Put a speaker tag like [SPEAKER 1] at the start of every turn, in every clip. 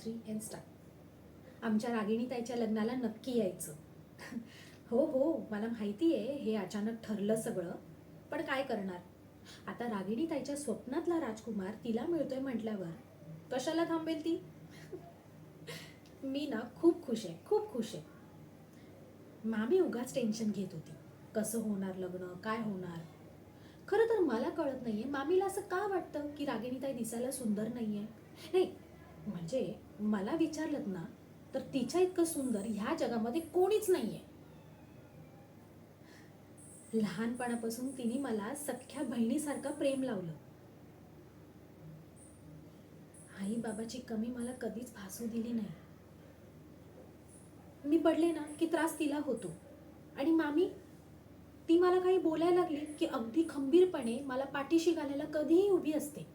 [SPEAKER 1] 3 and start. आमच्या रागिणीताईच्या लग्नाला नक्की यायचं. हो हो, मला माहिती आहे हे अचानक ठरलं सगळं, पण काय करणार. आता रागिणीताईच्या स्वप्नातला राजकुमार तिला मिळतोय म्हटल्यावर कशाला थांबेल ती. मी ना खूप खुश आहे, खूप खुश आहे. मामी उगाच टेन्शन घेत होती, कसं होणार लग्न, काय होणार. खरं तर मला कळत नाहीये मामीला असं का वाटतं की रागिणीताई दिसायला सुंदर नाहीये. नाही म्हणजे मला विचारलं ना तर तिच्या इतकं सुंदर ह्या जगामध्ये कोणीच नाहीये. लहानपणापासून तिने मला सख्ख्या बहिणीसारखं प्रेम लावलं. आई बाबाची कमी मला कधीच भासू दिली नाही. मी पडले ना की त्रास तिला होतो आणि मामी ती मला काही बोलायला लागली की अगदी खंबीरपणे मला पाठीशी घालायला कधीही उभी असते.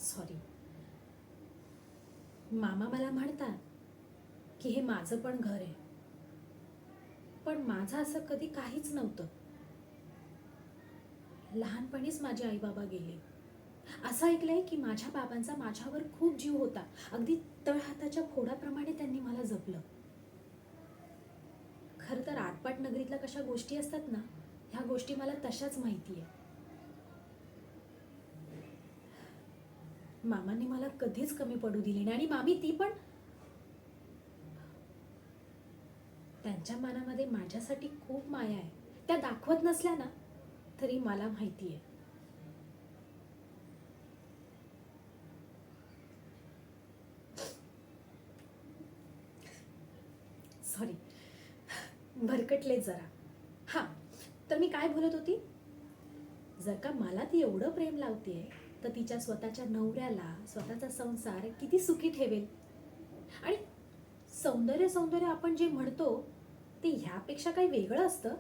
[SPEAKER 1] सॉरी. मामा मला म्हणतात की हे माझं पण घर आहे, पण माझं असं कधी काहीच नव्हतं. लहानपणीच माझे आई बाबा गेले. असं ऐकलंय की माझ्या बाबांचा माझ्यावर खूप जीव होता, अगदी तळहाताच्या फोडाप्रमाणे त्यांनी मला जपलं. खरं तर आटपाट नगरीतल्या कशा गोष्टी असतात ना, ह्या गोष्टी मला तशाच माहिती आहे. मामांनी मला कधीच कमी पडू दिली नाही आणि मामी ती पण. त्यांच्या मनामध्ये माझ्यासाठी खूप माया आहे. त्या दाखवत नसल्या ना तरी मला माहिती आहे. सॉरी, भरकटले जरा. हां, तर मी काय बोलत होती. जर का मला ती एवढं प्रेम लावतेय तर तिच्या स्वतःच्या नवऱ्याला स्वतःचा संसार किती सुखी ठेवेल. आणि सौंदर्य सौंदर्य आपण जे म्हणतो ते ह्यापेक्षा काही वेगळं असतं.